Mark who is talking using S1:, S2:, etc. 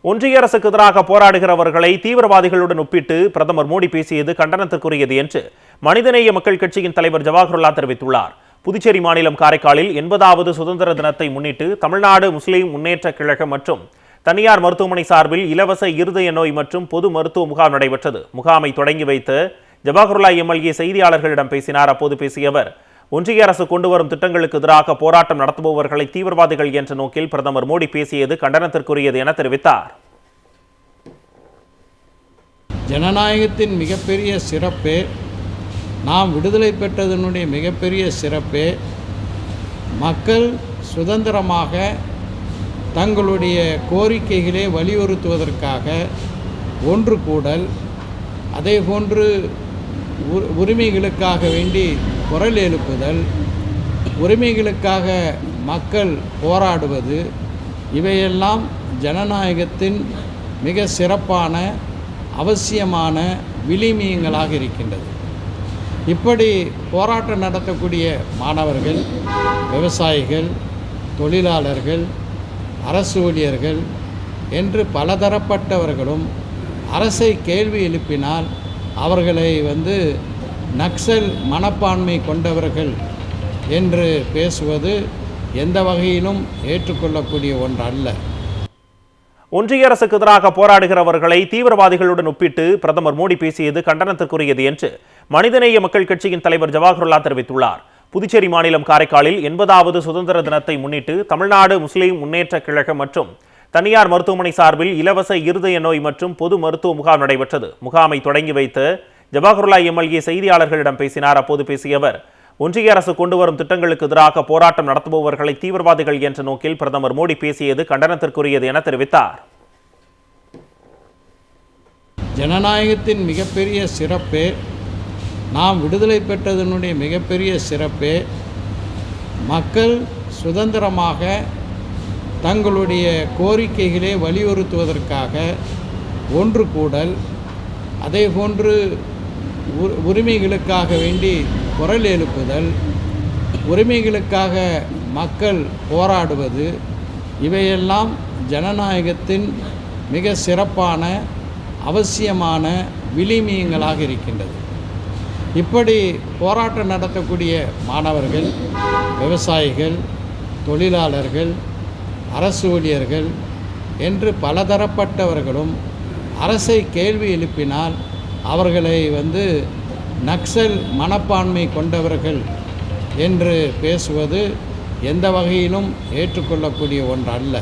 S1: ஒன்றிய அரசுக்கு எதிராக போராடுகிறவர்களை தீவிரவாதிகளுடன் ஒப்பிட்டு பிரதமர் மோடி பேசியது கண்டனத்திற்குரியது என்று மனிதநேய மக்கள் கட்சியின் தலைவர் ஜவாஹர்லா தெரிவித்துள்ளார். புதுச்சேரி மாநிலம் காரைக்காலில் 80வது சுதந்திர தினத்தை முன்னிட்டு தமிழ்நாடு முஸ்லிம் முன்னேற்ற கழகம் மற்றும் தனியார் மருத்துவமனை சார்பில் இலவச இருதய நோய் மற்றும் பொது மருத்துவ முகாம் நடைபெற்றது. முகாமை தொடங்கி வைத்து ஜவாஹர்லா எம்எல்ஏ செய்தியாளர்களிடம் பேசினார். அப்போது பேசிய அவர், ஒன்றிய அரசு கொண்டு வரும் திட்டங்களுக்கு எதிராக போராட்டம் நடத்துபவர்களை தீவிரவாதிகள் என்ற நோக்கில் பிரதமர் மோடி பேசியது கண்டனத்திற்குரியது என தெரிவித்தார்.
S2: ஜனநாயகத்தின் மிகப்பெரிய சிறப்பே, நாம் விடுதலை பெற்றதனுடைய மிகப்பெரிய சிறப்பே மக்கள் சுதந்திரமாக தங்களுடைய கோரிக்கைகளை வலியுறுத்துவதற்காக ஒன்று கூடல், அதேபோன்று உரிமைகளுக்காக வேண்டி குரல் எழுப்புதல், உரிமைகளுக்காக மக்கள் போராடுவது, இவையெல்லாம் ஜனநாயகத்தின் மிக சிறப்பான அவசியமான விளிமியங்களாக இருக்கின்றது. இப்படி போராட்டம் நடத்தக்கூடிய மாணவர்கள், விவசாயிகள், தொழிலாளர்கள், அரசு ஊழியர்கள் என்று பலதரப்பட்டவர்களும் அரசை கேள்வி எழுப்பினால் அவர்களை நக்சல் மனப்பான்மை கொண்டவர்கள் என்று பேசுவது எந்த வகையிலும் ஏற்றுக்கொள்ளக்கூடிய ஒன்றல்ல.
S1: ஒன்றிய அரசுக்கு எதிராக போராடுகிறவர்களை தீவிரவாதிகளுடன் ஒப்பிட்டு பிரதமர் மோடி பேசியது கண்டனத்திற்குரியது என்று மனிதநேய மக்கள் கட்சியின் தலைவர் ஜவாஹர்லா தெரிவித்துள்ளார். புதுச்சேரி மாநிலம் காரைக்காலில் 80வது சுதந்திர தினத்தை முன்னிட்டு தமிழ்நாடு முஸ்லிம் முன்னேற்ற கழகம் மற்றும் தனியார் மருத்துவமனை சார்பில் இலவச இருதய நோய் மற்றும் பொது மருத்துவ முகாம் நடைபெற்றது. முகாமை தொடங்கி வைத்து ஜவாஹர்லா எம்எல்ஏ செய்தியாளர்களிடம் பேசினார். அப்போது பேசிய அவர், ஒன்றிய அரசு கொண்டு வரும் திட்டங்களுக்கு எதிராக போராட்டம் நடத்துபவர்களை தீவிரவாதிகள் என்ற நோக்கில் பிரதமர் மோடி பேசியது கண்டனத்திற்குரியது என தெரிவித்தார்.
S2: ஜனநாயகத்தின் மிகப்பெரிய சிறப்பே, நாம் விடுதலை பெற்றதனுடைய மிகப்பெரிய சிறப்பே மக்கள் சுதந்திரமாக தங்களுடைய கோரிக்கைகளை வலியுறுத்துவதற்காக ஒன்று கூடல், அதேபோன்று உரிமைகளுக்காக வேண்டி குரல் எழுப்புதல், உரிமைகளுக்காக மக்கள் போராடுவது, இவையெல்லாம் ஜனநாயகத்தின் மிக சிறப்பான அவசியமான விளிமியங்களாக இருக்கின்றது. இப்படி போராட்டம் நடத்தக்கூடிய மாணவர்கள், விவசாயிகள், தொழிலாளர்கள், அரசு ஊழியர்கள் என்று பலதரப்பட்டவர்களும் அரசை கேள்வி எழுப்பினால் அவர்களை நக்சல் மனப்பான்மை கொண்டவர்கள் என்று பேசுவது எந்த வகையிலும் ஏற்றுக்கொள்ளக்கூடிய ஒன்றல்ல.